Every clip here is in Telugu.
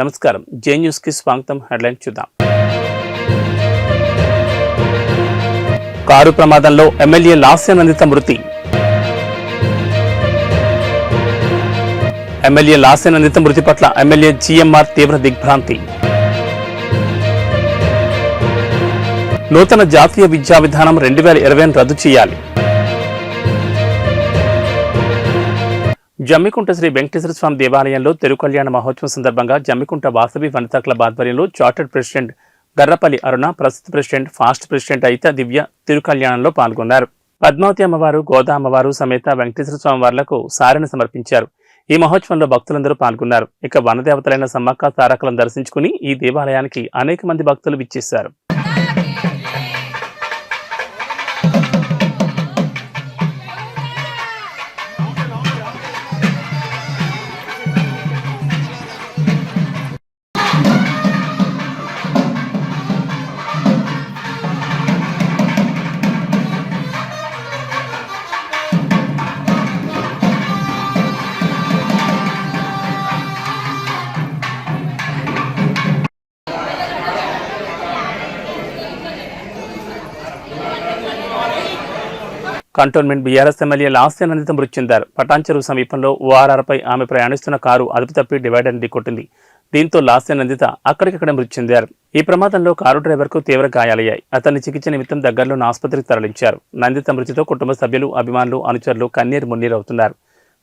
నమస్కారం జే న్యూస్ కి స్వాగతం. హెడ్లైన్ చూద్దాం. కారు ప్రమాదంలో ఎమ్మెల్యే లాస్యానందిత మృతి. ఎమ్మెల్యే లాస్యానందిత మృతి పట్ల ఎమ్మెల్యే జీఎంఆర్ తీవ్ర దిగ్భ్రాంతి. నూతన జాతీయ విద్యా విధానం 2020 రద్దు చేయాలి. జమ్మికుంట శ్రీ వెంకటేశ్వర స్వామి దేవాలయంలో తిరుకల్యాణ మహోత్సవం సందర్భంగా జమ్మికుంట వాసవి వనితా క్లబ్ ఆధ్వర్యంలో చార్టర్డ్ ప్రెసిడెంట్ గర్రపల్లి అరుణ, ప్రస్తుత ప్రెసిడెంట్ ఫాస్ట్ ప్రెసిడెంట్ అయిత దివ్య తిరుకల్యాణంలో పాల్గొన్నారు. పద్మావతి అమ్మవారు, గోదా అమ్మవారు సమేత వెంకటేశ్వర స్వామి వార్లకు సారెను సమర్పించారు. ఈ మహోత్సవంలో భక్తులందరూ పాల్గొన్నారు. ఇక వనదేవతలైన సమ్మక్క తారకలను దర్శించుకుని ఈ దేవాలయానికి అనేక మంది భక్తులు విచ్చేశారు. కంటోన్మెంట్ బీఆర్ఎస్ ఎమ్మెల్యే లాస్యానందిత మృతి చెందారు. పటాన్చెరు సమీపంలో ఓఆర్ఆర్పై ఆమె ప్రయాణిస్తున్న కారు అదుపు తప్పి డివైడర్ ఢీకొట్టింది. దీంతో లాస్యానందిత అక్కడికక్కడే మృతి చెందారు. ఈ ప్రమాదంలో కారు డ్రైవర్కు తీవ్ర గాయాలయ్యాయి. అతన్ని చికిత్స నిమిత్తం దగ్గరలోని ఆసుపత్రికి తరలించారు. నందిత మృతితో కుటుంబ సభ్యులు, అభిమానులు, అనుచరులు కన్నీరు మున్నీరవుతున్నారు.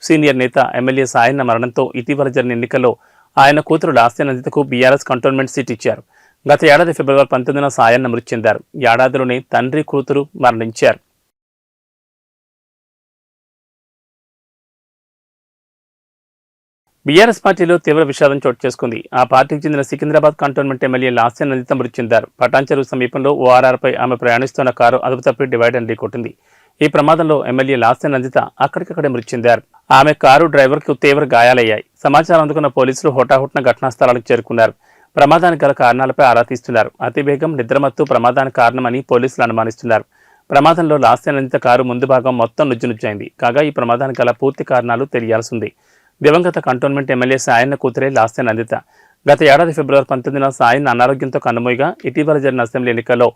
సీనియర్ నేత ఎమ్మెల్యే సాయన్న మరణంతో ఇటీవల జరిగిన ఎన్నికల్లో ఆయన కూతురు లాస్యానందితకు బీఆర్ఎస్ కంటోన్మెంట్ సీట్ ఇచ్చారు. గత ఏడాది ఫిబ్రవరి 19న సాయన్న మృతి చెందారు. ఏడాదిలోనే తండ్రి, కూతురు మరణించారు. బీఆర్ఎస్ పార్టీలో తీవ్ర విషాదం చోటు చేసుకుంది. ఆ పార్టీకి చెందిన సికింద్రాబాద్ కంటోన్మెంట్ ఎమ్మెల్యే లాస్యానందిత మృతి చెందారు. పటాన్చెరు సమీపంలో ఓఆర్ఆర్పై ఆమె ప్రయాణిస్తున్న కారు అదుపు తప్పి డివైడర్ ఢీకొట్టింది. ఈ ప్రమాదంలో ఎమ్మెల్యే లాస్యానందిత అక్కడికక్కడే మృతి చెందారు. ఆమె కారు డ్రైవర్కు తీవ్ర గాయాలయ్యాయి. సమాచారం అందుకున్న పోలీసులు హుటాహుటిన ఘటనా స్థలానికి చేరుకున్నారు. ప్రమాదానికి గల కారణాలపై ఆరా తీస్తున్నారు. అతివేగం, నిద్రమత్తు ప్రమాదానికి కారణమని పోలీసులు అనుమానిస్తున్నారు. ప్రమాదంలో లాస్యానందిత కారు ముందు భాగం మొత్తం నుజ్జునుజ్జైంది. కాగా ఈ ప్రమాదానికి గల పూర్తి కారణాలు తెలియాల్సింది. దివంగత కంటోన్మెంట్ ఎమ్మెల్యే సాయన్న కూతురే లాస్యానందిత. గత ఏడాది ఫిబ్రవరి 19న సాయన్న అనారోగ్యంతో కన్నుమూయగా ఇటీవల జరిగిన అసెంబ్లీ ఎన్నికల్లో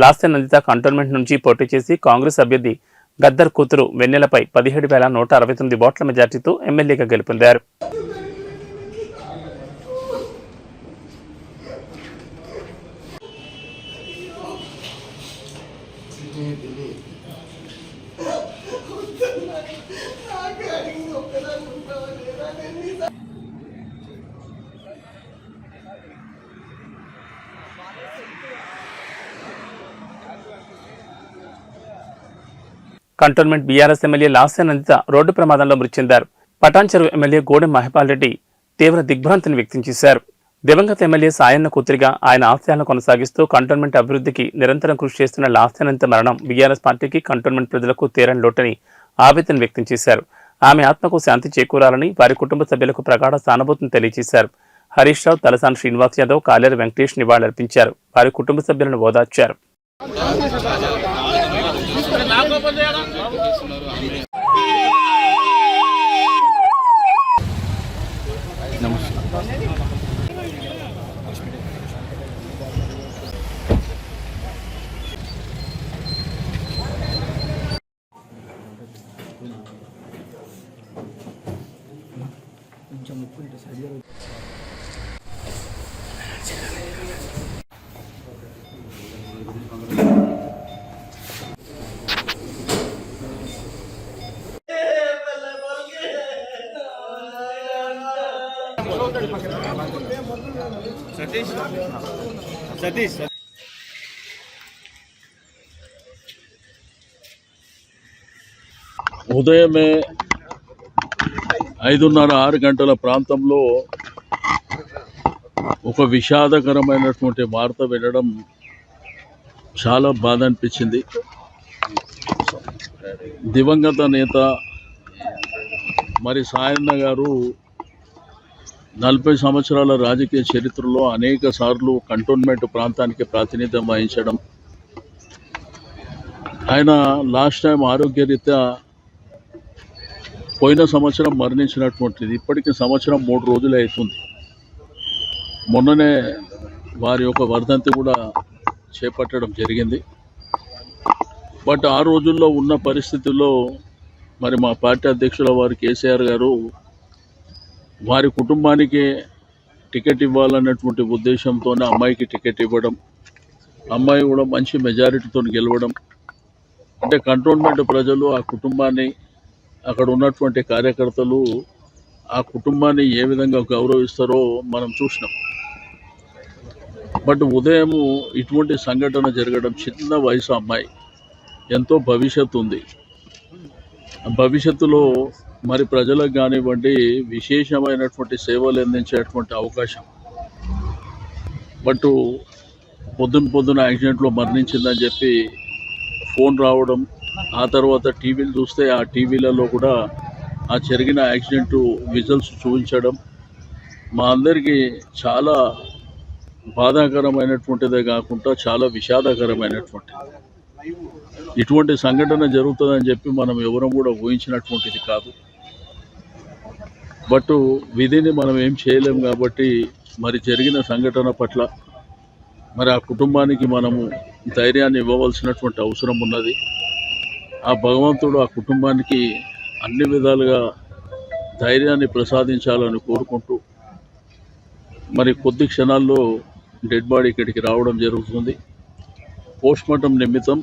లాస్యానందిత కంటోన్మెంట్ నుంచి పోటీ చేసి కాంగ్రెస్ అభ్యర్థి గద్దర్ కూతురు వెన్నెలపై 17,169 ఓట్ల మెజార్టీతో ఎమ్మెల్యేగా గెలుపొందారు. Cantonment BRS MLA Lasya Nanditha road ప్రమాదంలో మృతి చెందారు. పటాన్చెరు ఎమ్మెల్యే గోడెం మహిపాల్ రెడ్డి తీవ్ర దిగ్భ్రాంతిని వ్యక్తం చేశారు. దివంగత ఎమ్మెల్యే సాయన్న కూతురిగా ఆయన ఆశయాలను కొనసాగిస్తూ కంటోన్మెంట్ అభివృద్ధికి నిరంతరం కృషి చేస్తున్న లాస్యానందిత మరణం బీఆర్ఎస్ పార్టీకి, కంటోన్మెంట్ ప్రజలకు తీరని లోటని ఆవేదన వ్యక్తం చేశారు. ఆమె ఆత్మకు శాంతి చేకూరాలని వారి కుటుంబ సభ్యులకు ప్రగాఢ సానుభూతిని తెలియజేశారు. హరీష్ రావు, తలసాని శ్రీనివాస్ యాదవ్, కాలేరు వెంకటేష్ నివాళులర్పించారు. వారి కుటుంబ సభ్యులను ఓదార్చారు. సతీష్ ఉదయమే 5:30-6 గంటల ప్రాంతంలో ఒక విషాదకరమైనటువంటి వార్త వినడం చాలా బాధ అనిపించింది. దివంగత నేత మరి సాయన్న గారు 40 సంవత్సరాల రాజకీయ చరిత్రలో అనేక సార్లు కంటోన్మెంట్ ప్రాంతానికి ప్రాతినిధ్యం వహించడం, ఆయన లాస్ట్ టైం ఆరోగ్యరీత్యా పోయిన సంవత్సరం మరణించినటువంటిది. ఇప్పటికి సంవత్సరం 3 రోజులు అవుతుంది. మొన్ననే వారి యొక్క వర్ధంతి కూడా చేపట్టడం జరిగింది. బట్ ఆ రోజుల్లో ఉన్న పరిస్థితుల్లో మరి మా పార్టీ అధ్యక్షుల వారు కేసీఆర్ గారు వారి కుటుంబానికి టికెట్ ఇవ్వాలన్నటువంటి ఉద్దేశంతోనే అమ్మాయికి టికెట్ ఇవ్వడం, అమ్మాయి కూడా మంచి మెజారిటీతో గెలవడం, అంటే కంటోన్మెంట్ ప్రజలు ఆ కుటుంబాన్ని, అక్కడ ఉన్నటువంటి కార్యకర్తలు ఆ కుటుంబాన్ని ఏ విధంగా గౌరవిస్తారో మనం చూసినాం. బట్ ఉదయం ఇటువంటి సంఘటన జరగడం, చిన్న వయసు అమ్మాయి, ఎంతో భవిష్యత్తు ఉంది. భవిష్యత్తులో మరి ప్రజలకు కానివ్వండి విశేషమైనటువంటి సేవలు అందించేటువంటి అవకాశం. బట్ పొద్దున యాక్సిడెంట్లో మరణించిందని చెప్పి ఫోన్ రావడం, ఆ తర్వాత టీవీలు చూస్తే ఆ టీవీలలో కూడా ఆ జరిగిన యాక్సిడెంట్ విజువల్స్ చూపించడం మా అందరికీ చాలా బాధాకరమైనటువంటిదే కాకుండా చాలా విషాదకరమైనటువంటిది. ఇటువంటి సంఘటన జరుగుతుందని చెప్పి మనం ఎవరం కూడా ఊహించినటువంటిది కాదు. బట్ విధిని మనం ఏం చేయలేం కాబట్టి మరి జరిగిన సంఘటన పట్ల మరి ఆ కుటుంబానికి మనము ధైర్యాన్ని ఇవ్వవలసినటువంటి అవసరం ఉన్నది. ఆ భగవంతుడు ఆ కుటుంబానికి అన్ని విధాలుగా ధైర్యాన్ని ప్రసాదించాలని కోరుకుంటూ మరి కొద్ది క్షణాల్లో డెడ్ బాడీ ఇక్కడికి రావడం జరుగుతుంది. పోస్ట్మార్టం నిమిత్తం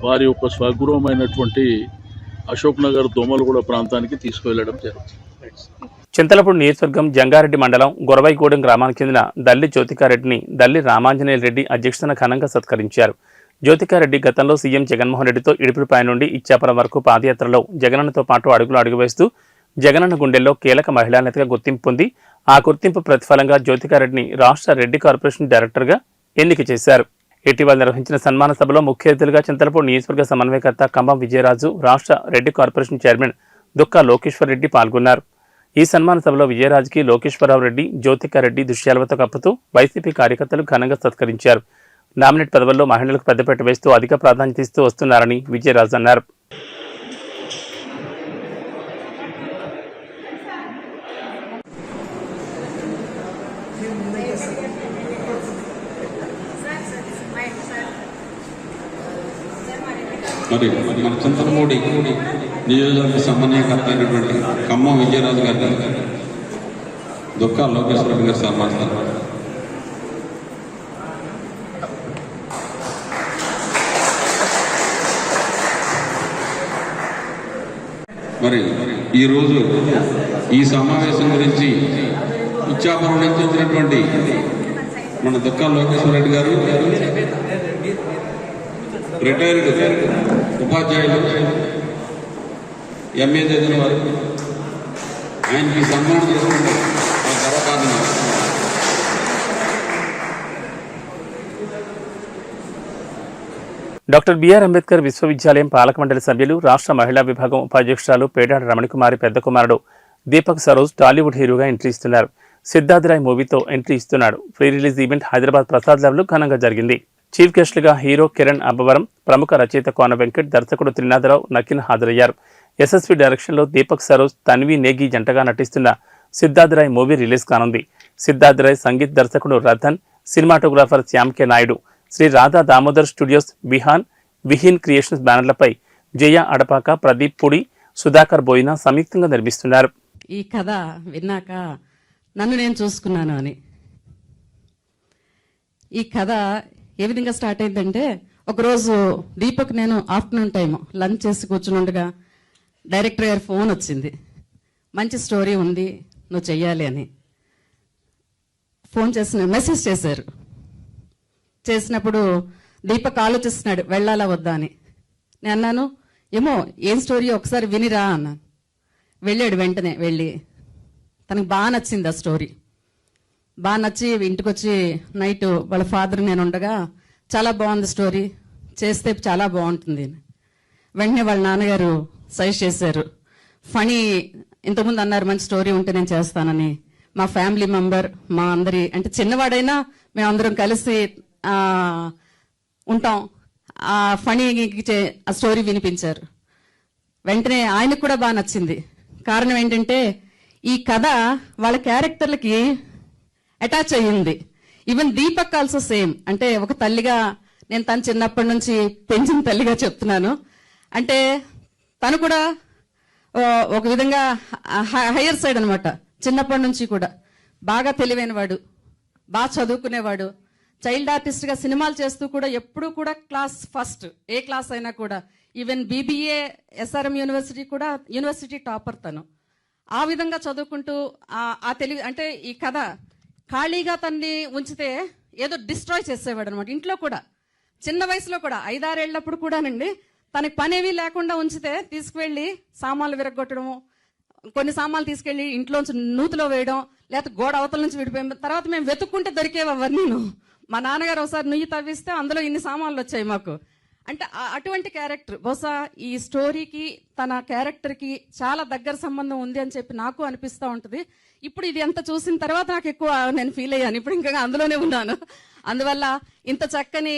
వారి యొక్క స్వగృహమైనటువంటి అశోక్ నగర్ దోమలగూడ ప్రాంతానికి తీసుకువెళ్లడం జరుగుతుంది. చింతలపూడి నియోజకవర్గం జంగారెడ్డి మండలం గొరవైగూడెం గ్రామానికి చెందిన దల్లి జ్యోతికారెడ్డిని దల్లి రామాంజనేయ రెడ్డి అధ్యక్షతన ఘనంగా సత్కరించారు. జ్యోతికారెడ్డి గతంలో సీఎం జగన్మోహన్ రెడ్డితో ఇడుపులపై నుండి ఇచ్చాపురం వరకు పాదయాత్రలో జగనన్నతో పాటు అడుగు వేస్తూ జగనన్న గుండెల్లో కీలక మహిళా నేతగా గుర్తింపు పొంది ఆ గుర్తింపు ప్రతిఫలంగా జ్యోతికారెడ్డిని రాష్ట్ర రెడ్డి కార్పొరేషన్ డైరెక్టర్గా ఎన్నిక చేశారు. ఇటీవల నిర్వహించిన సన్మాన సభలో ముఖ్య అతిథులుగా చింతలపూడి నియోజకవర్గ సమన్వయకర్త కంబం విజయరాజు, రాష్ట్ర రెడ్డి కార్పొరేషన్ చైర్మన్ దుక్కా లోకేశ్వర్ రెడ్డి పాల్గొన్నారు. ఈ సన్మాన సభలో విజయరాజుకి లోకేశ్వరరావు రెడ్డి, జ్యోతికారెడ్డి దుశ్యాలవతో కప్పుతూ వైసీపీ కార్యకర్తలు ఘనంగా సత్కరించారు. నామినేట్ పదవుల్లో మహిళలకు పెద్దపీట వేస్తూ అధిక ప్రాధాన్యత ఇస్తూ వస్తున్నారని విజయరాజు అన్నారు. మరి మన చింతలపూడి నియోజకవర్గ సమన్వయకర్త అయినటువంటి ఖమ్మం విజయరాజు గారి దుక్కా లోకేశ్వర గారు సన్మానిస్తారు. మరి ఈరోజు ఈ సమావేశం గురించి ఇచ్చాపురం నుంచి వచ్చినటువంటి మన దుక్కా లోకేశ్వర రెడ్డి గారు రిటైర్డ్ ఉపాధ్యాయులు, ఎంఏ చదివిన వారు, ఆయనకి సన్మానం చేసుకుంటే ఆ గర్వకారణం. డాక్టర్ బిఆర్ అంబేద్కర్ విశ్వవిద్యాలయం పాలక మండలి సభ్యులు, రాష్ట్ర మహిళా విభాగం ఉపాధ్యక్షురాలు పేడాడ రమణకుమారి పెద్ద కుమారుడు దీపక్ సరోజ్ టాలీవుడ్ హీరోగా ఎంట్రీ ఇస్తున్నారు. సిద్ధార్థరాయ్ మూవీతో ఎంట్రీ ఇస్తున్నాడు. Pre release event Hyderabad Prasad ల్యాబ్లో ఘనంగా జరిగింది. చీఫ్ గెస్టులుగా హీరో కిరణ్ అబ్బవరం, ప్రముఖ రచయిత కోన వెంకట్, దర్శకుడు త్రినాథరావు, నకిన్ హాజరయ్యారు. ఎస్ఎస్వి డైరెక్షన్లో దీపక్ సరోజ్, తన్వి నేగి జంటగా నటిస్తున్న సిద్ధార్థరాయ్ మూవీ రిలీజ్ కానుంది. సిద్ధార్థరాయ్ సంగీత దర్శకుడు రతన్, సినిమాటోగ్రాఫర్ శ్యామ్ కే నాయుడు, శ్రీ రాధా దామోదర్ స్టూడియోస్, విహీన్ క్రియేషన్స్ బ్యానర్లపై జయ అడపాక, ప్రదీప్ పుడి, సుధాకర్ బోయినా సంయుక్తంగా నిర్మిస్తున్నారు. ఈ కథ విన్నాక నన్ను నేను చూసుకున్నాను అని. ఈ కథ ఏ విధంగా స్టార్ట్ అయిందంటే, ఒకరోజు దీపక్ నేను ఆఫ్టర్నూన్ టైం లంచ్ చేసి కూర్చుని డైరెక్టర్ గారి ఫోన్ వచ్చింది. మంచి స్టోరీ ఉంది, నువ్వు చెయ్యాలి అని ఫోన్ చేసిన మెసేజ్ చేశారు. చేసినప్పుడు దీపక్ ఆలోచిస్తున్నాడు వెళ్ళాలా వద్దా అని. నేను అన్నాను, ఏమో ఏం స్టోరీ ఒకసారి వినిరా అన్నాను. వెళ్ళాడు. వెంటనే వెళ్ళి తనకు బాగా నచ్చింది ఆ స్టోరీ. బాగా నచ్చి ఇంటికి వచ్చి నైట్ వాళ్ళ ఫాదర్ నేను ఉండగా చాలా బాగుంది స్టోరీ, చేస్తే చాలా బాగుంటుంది. వెంటనే వాళ్ళ నాన్నగారు సజెస్ట్ చేశారు. ఫనీ ఇంతకుముందు అన్నారు మంచి స్టోరీ ఉంటే నేను చేస్తానని. మా ఫ్యామిలీ మెంబర్, మా అందరి అంటే చిన్నవాడైనా మేమందరం కలిసి ఉంటాం. ఆ ఫనీ ఆ స్టోరీ వినిపించారు. వెంటనే ఆయనకు కూడా బాగా నచ్చింది. కారణం ఏంటంటే ఈ కథ వాళ్ళ క్యారెక్టర్లకి అటాచ్ అయ్యింది. Even Deepak also same. అంటే ఒక తల్లిగా నేను తను చిన్నప్పటి నుంచి పెంచిన తల్లిగా చెప్తున్నాను. అంటే తను కూడా ఒక విధంగా హయ్యర్ సైడ్ అనమాట. చిన్నప్పటి నుంచి కూడా బాగా తెలివైనవాడు, బాగా చదువుకునేవాడు, చైల్డ్ ఆర్టిస్ట్ గా సినిమాలు చేస్తూ కూడా ఎప్పుడూ కూడా క్లాస్ ఫస్ట్, ఏ క్లాస్ అయినా కూడా. ఈవెన్ బీబీఏ ఎస్ఆర్ఎం యూనివర్సిటీ కూడా యూనివర్సిటీ టాపర్ తను. ఆ విధంగా చదువుకుంటూ ఆ తెలివి, అంటే ఈ కథ ఖాళీగా తన్ని ఉంచితే ఏదో డిస్ట్రాయ్ చేసేవాడు అనమాట. ఇంట్లో కూడా చిన్న వయసులో కూడా 5-6 ఏళ్ళప్పుడు కూడానండి తనకి పనేవి లేకుండా ఉంచితే తీసుకువెళ్ళి సామాన్లు విరగొట్టడము, కొన్ని సామాన్లు తీసుకెళ్లి ఇంట్లోంచి నూతిలో వేయడం, లేకపోతే గోడ అవతల నుంచి విడిపోయిన తర్వాత మేము వెతుక్కుంటే దొరికేవి అవన్నీ. మా నాన్నగారు ఒకసారి నుయ్యి తవ్విస్తే అందులో ఇన్ని సామాన్లు వచ్చాయి మాకు. అంటే అటువంటి క్యారెక్టర్ బహుశా ఈ స్టోరీకి తన క్యారెక్టర్కి చాలా దగ్గర సంబంధం ఉంది అని చెప్పి నాకు అనిపిస్తూ ఉంటుంది. ఇప్పుడు ఇది ఎంత చూసిన తర్వాత నాకు ఎక్కువ నేను ఫీల్ అయ్యాను. ఇప్పుడు ఇంకా అందులోనే ఉన్నాను. అందువల్ల ఇంత చక్కని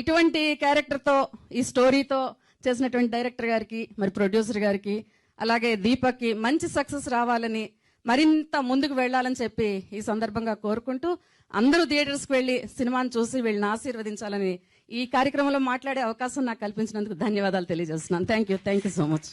ఇటువంటి క్యారెక్టర్తో ఈ స్టోరీతో చేసినటువంటి డైరెక్టర్ గారికి, మరి ప్రొడ్యూసర్ గారికి, అలాగే దీపక్కి మంచి సక్సెస్ రావాలని, మరింత ముందుకు వెళ్ళాలని చెప్పి ఈ సందర్భంగా కోరుకుంటూ అందరూ థియేటర్స్కి వెళ్ళి సినిమాను చూసి వీళ్ళని ఆశీర్వదించాలని ఈ కార్యక్రమంలో మాట్లాడే అవకాశం నాకు కల్పించినందుకు ధన్యవాదాలు తెలియజేస్తున్నాను. Thank you so much.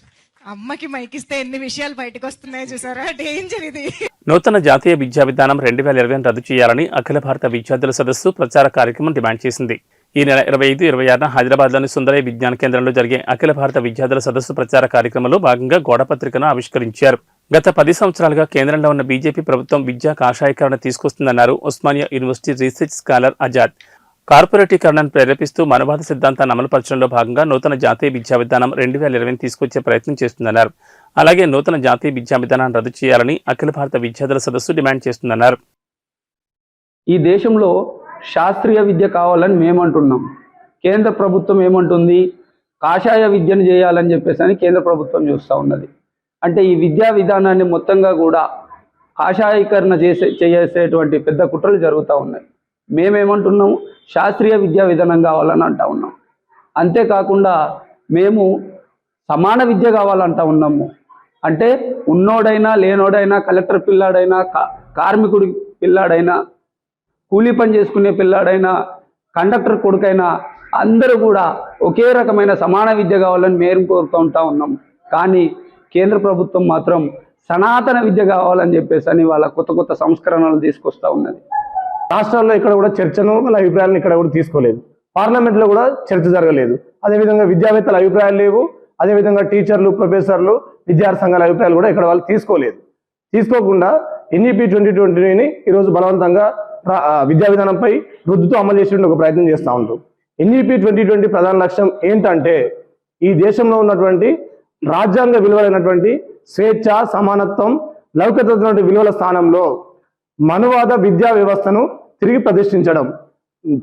అమ్మకి మైకిస్తే ఎన్ని విషయాలు బయటకు వస్తున్నాయో చూసారా, డేంజర్ ఇది. నూతన జాతీయ విద్యా విధానం 2020 రద్దు చేయాలని అఖిల భారత విద్యార్థుల సదస్సు ప్రచార కార్యక్రమం డిమాండ్ చేసింది. ఈ నెల 25-26 హైదరాబాద్లోని సుందరయ్య విజ్ఞాన కేంద్రంలో జరిగే అఖిల భారత విద్యార్థుల సదస్సు ప్రచార కార్యక్రమంలో భాగంగా గోడపత్రికను ఆవిష్కరించారు. గత 10 సంవత్సరాలుగా కేంద్రంలో ఉన్న బీజేపీ ప్రభుత్వం విద్యా కాషాయీకరణ తీసుకొస్తుందన్నారు Osmania university research scholar Azad. కార్పొరేటీకరణను ప్రేరేపిస్తూ మనవాద సిద్ధాంతాన్ని అమలుపరచడంలో భాగంగా నూతన జాతీయ విద్యా విధానం 2020 తీసుకొచ్చే ప్రయత్నం చేస్తుందన్నారు. అలాగే నూతన జాతీయ విద్యా విధానాన్ని రద్దు చేయాలని అఖిల భారత విద్యార్థుల సదస్సు డిమాండ్ చేస్తుందన్నారు. ఈ దేశంలో శాస్త్రీయ విద్య కావాలని మేమంటున్నాం. కేంద్ర ప్రభుత్వం ఏమంటుంది? కాషాయ విద్యను చేయాలని చెప్పేసి అని కేంద్ర ప్రభుత్వం చూస్తూ ఉన్నది. అంటే ఈ విద్యా విధానాన్ని మొత్తంగా కూడా కాషాయీకరణ చేసేటువంటి పెద్ద కుట్రలు జరుగుతూ ఉన్నాయి. మేమేమంటున్నాము? శాస్త్రీయ విద్యా విధానం కావాలని అంటూ ఉన్నాం. అంతేకాకుండా మేము సమాన విద్య కావాలంటూ ఉన్నాము. అంటే ఉన్నోడైనా లేనోడైనా, కలెక్టర్ పిల్లాడైనా, కార్మికుడి పిల్లాడైనా, కూలీ పని చేసుకునే పిల్లాడైనా, కండక్టర్ కొడుకైనా అందరూ కూడా ఒకే రకమైన సమాన విద్య కావాలని మేము కోరుకుంటూ ఉన్నాం. కానీ కేంద్ర ప్రభుత్వం మాత్రం సనాతన విద్య కావాలని చెప్పేసి అని వాళ్ళ కొత్త కొత్త సంస్కరణలు తీసుకొస్తూ ఉన్నది. రాష్ట్రాల్లో ఇక్కడ కూడా చర్చను, వాళ్ళ అభిప్రాయాలను ఇక్కడ కూడా తీసుకోలేదు. పార్లమెంట్లో కూడా చర్చ జరగలేదు. అదేవిధంగా విద్యావేత్తల అభిప్రాయాలు లేవు. అదేవిధంగా టీచర్లు, ప్రొఫెసర్లు, విద్యార్థి సంఘాల అభిప్రాయాలు కూడా ఇక్కడ వాళ్ళు తీసుకోలేదు. తీసుకోకుండా ఎన్ఈపీ 2020ని ఈరోజు బలవంతంగా విద్యా విధానంపై రుద్దుతూ అమలు చేసే ఒక ప్రయత్నం చేస్తూ ఉంటారు. ఎన్ఈపీ 2020 ప్రధాన లక్ష్యం ఏంటంటే ఈ దేశంలో ఉన్నటువంటి రాజ్యాంగ విలువలైనటువంటి స్వేచ్ఛ, సమానత్వం, లౌకికత విలువల స్థానంలో మనువాద విద్యా వ్యవస్థను తిరిగి ప్రతిష్ఠించడం.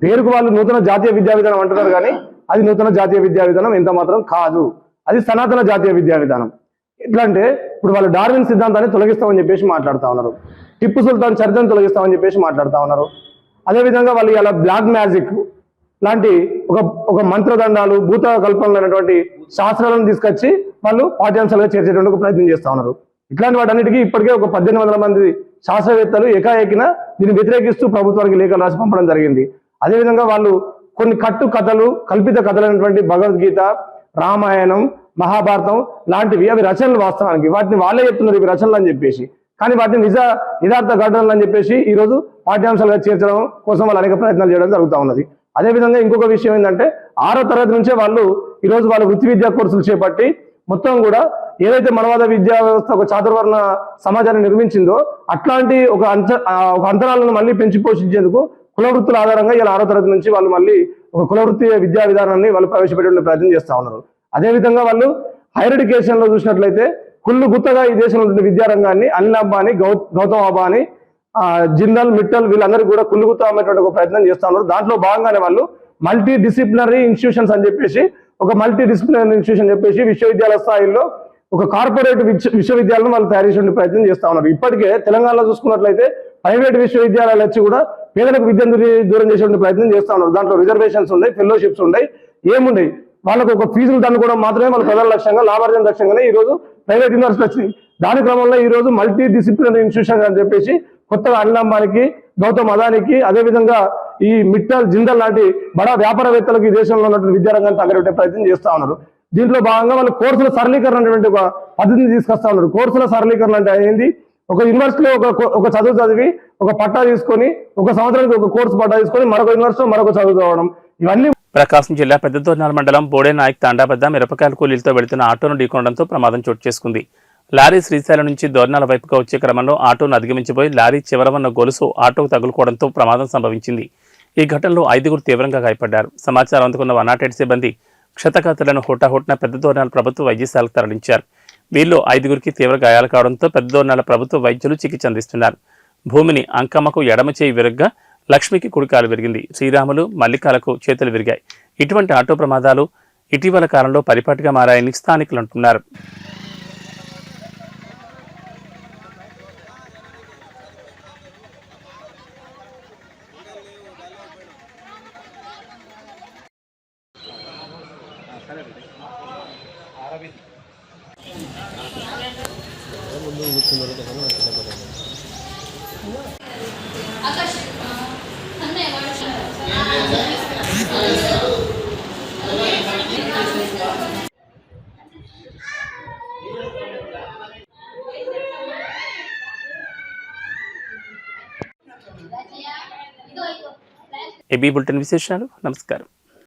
పేరుకు వాళ్ళు నూతన జాతీయ విద్యా విధానం అంటున్నారు, కానీ అది నూతన జాతీయ విద్యా విధానం ఎంత మాత్రం కాదు. అది సనాతన జాతీయ విద్యా విధానం. ఎట్లా అంటే ఇప్పుడు వాళ్ళు డార్విన్ సిద్ధాంతాన్ని తొలగిస్తామని చెప్పేసి మాట్లాడుతూ ఉన్నారు. టిప్పు సుల్తాన్ చరిత్రను తొలగిస్తామని చెప్పేసి మాట్లాడుతూ ఉన్నారు. అదేవిధంగా వాళ్ళు ఇలా బ్లాక్ మ్యాజిక్ లాంటి ఒక మంత్రదండాలు, భూత కల్పనలు అనేటువంటి శాస్త్రాలను తీసుకొచ్చి వాళ్ళు పాఠ్యాంశాలుగా చేర్చేటువంటి ఒక ప్రయత్నం చేస్తూ ఉన్నారు. ఇట్లాంటి వాటన్నిటికీ ఇప్పటికే ఒక 1800 మంది శాస్త్రవేత్తలు ఏకాఏకిన దీన్ని వ్యతిరేకిస్తూ ప్రభుత్వానికి లేఖలు రాసి పంపడం జరిగింది. అదేవిధంగా వాళ్ళు కొన్ని కథలు, కల్పిత కథలైనటువంటి భగవద్గీత, రామాయణం, మహాభారతం లాంటివి అవి రచనలు. వాస్తవానికి వాటిని వాళ్ళే చెప్తున్నారు ఇవి రచనలు అని చెప్పేసి. కానీ వాటిని యథార్థ ఘటనలు అని చెప్పేసి ఈరోజు పాఠ్యాంశాలుగా చేర్చడం కోసం వాళ్ళు అనేక ప్రయత్నాలు చేయడం జరుగుతూ ఉన్నది. అదేవిధంగా ఇంకొక విషయం ఏంటంటే 6వ తరగతి నుంచే వాళ్ళు ఈరోజు వాళ్ళ వృత్తి విద్యా కోర్సులు చేపట్టి మొత్తం కూడా ఏదైతే మనవాద విద్యా వ్యవస్థ ఒక చాతుర్వర్ణ సమాజాన్ని నిర్మించిందో అట్లాంటి ఒక అంతరాలను మళ్ళీ పెంచి పోషించేందుకు కుల వృత్తుల ఆధారంగా ఇలా 6వ తరగతి నుంచి వాళ్ళు మళ్ళీ ఒక కుల వృత్తి విద్యా విధానాన్ని వాళ్ళు ప్రవేశపెట్టే ప్రయత్నం చేస్తూ ఉన్నారు. అదేవిధంగా వాళ్ళు హైయర్ ఎడ్యుకేషన్ లో చూసినట్లయితే కుళ్ళు గుత్తగా ఈ దేశంలో ఉన్న విద్యారంగాన్ని అనిల్ అంబానీ, గౌతమ్ అబానీ, జిందాల్, మిట్టల్ వీళ్ళందరూ కూడా కుళ్ళు గుత్త అమ్మేటువంటి ఒక ప్రయత్నం చేస్తూ ఉన్నారు. దాంట్లో భాగంగానే వాళ్ళు మల్టీ డిసిప్లినరీ ఇన్స్టిట్యూషన్స్ అని చెప్పేసి ఒక మల్టీ డిసిప్లినరీ ఇన్స్టిట్యూషన్ చెప్పేసి విశ్వవిద్యాలయ స్థాయిలో ఒక కార్పొరేట్ విశ్వవిద్యాలయం వాళ్ళు తయారు చేసే ప్రయత్నం చేస్తూ ఉన్నారు. ఇప్పటికే తెలంగాణలో చూసుకున్నట్లయితే ప్రైవేట్ విశ్వవిద్యాలయాలు వచ్చి కూడా పేదలకు విద్యను దూరం చేసే ప్రయత్నం చేస్తూ ఉన్నారు. దాంట్లో రిజర్వేషన్స్ ఉన్నాయి, ఫెలోషిప్స్ ఉన్నాయి, ఏముండయి. వాళ్ళకు ఒక ఫీజులు దండుకోవడం మాత్రమే వాళ్ళ ప్రధాన లక్ష్యంగా, లాభార్జన లక్ష్యంగానే ఈ రోజు ప్రైవేట్ యూనివర్సిటీ వచ్చింది. దాని క్రమంలో ఈ రోజు మల్టీ డిసిప్లినరీ ఇన్స్టిట్యూషన్ అని చెప్పేసి కొత్తగా అనిల్ అంబానీకి, గౌతమ్ అదానికి, అదేవిధంగా ఈ మిట్టల్ జిందల్ లాంటి బడా వ్యాపారవేత్తలకు ఈ దేశంలో ఉన్నటువంటి విద్యారంగాన్ని తగ్గబెట్టే ప్రయత్నం చేస్తూ ఉన్నారు. దీంట్లో భాగంగా వాళ్ళు కోర్సుల సరళీకరణ అనేటువంటి ఒక పద్ధతిని తీసుకొస్తా ఉన్నారు. కోర్సుల సరళీకరణ అంటే ఏంది? ఒక యూనివర్సిటీలో ఒక చదువు చదివి ఒక పట్టా తీసుకొని, ఒక సంవత్సరానికి ఒక కోర్సు పట్టా తీసుకొని మరొక యూనివర్సిటీలో మరొక చదువు చదవడం, ఇవన్నీ. ప్రకాశం జిల్లా పెద్దదోర్నాల మండలం బోడేనాయక్ తాండా వద్ద మిరపకాయల కూలీలతో వెళుతున్న ఆటోను ఢీకొనడంతో ప్రమాదం చోటు చేసుకుంది. లారీ శ్రీశైలం నుంచి దోర్నాల వైపుగా వచ్చే క్రమంలో ఆటోను అధిగమించిపోయి లారీ చివర ఉన్న గొలుసు ఆటోకు తగులుకోవడంతో ప్రమాదం సంభవించింది. ఈ ఘటనలో 5గురు తీవ్రంగా గాయపడ్డారు. సమాచారం అందుకున్న 108 సిబ్బంది క్షతగాతులను హుటాహుటిన పెద్దదోర్నాల ప్రభుత్వ వైద్యశాలకు తరలించారు. వీరిలో 5గురికి తీవ్ర గాయాలు కావడంతో పెద్దదోర్నాల ప్రభుత్వ వైద్యులు చికిత్స అందిస్తున్నారు. భూమిని అంకమ్మకు ఎడమ చేయి విరగ్గా, లక్ష్మికి కుడికాలు విరిగింది. శ్రీరాములు, మల్లికాలకు చేతులు విరిగాయి. ఇటువంటి ఆటో ప్రమాదాలు ఇటీవల కాలంలో పరిపాటిగా మారాయని స్థానికులు అంటున్నారు. ఏబీ బులెటిన్ విశేషాలు. నమస్కారం.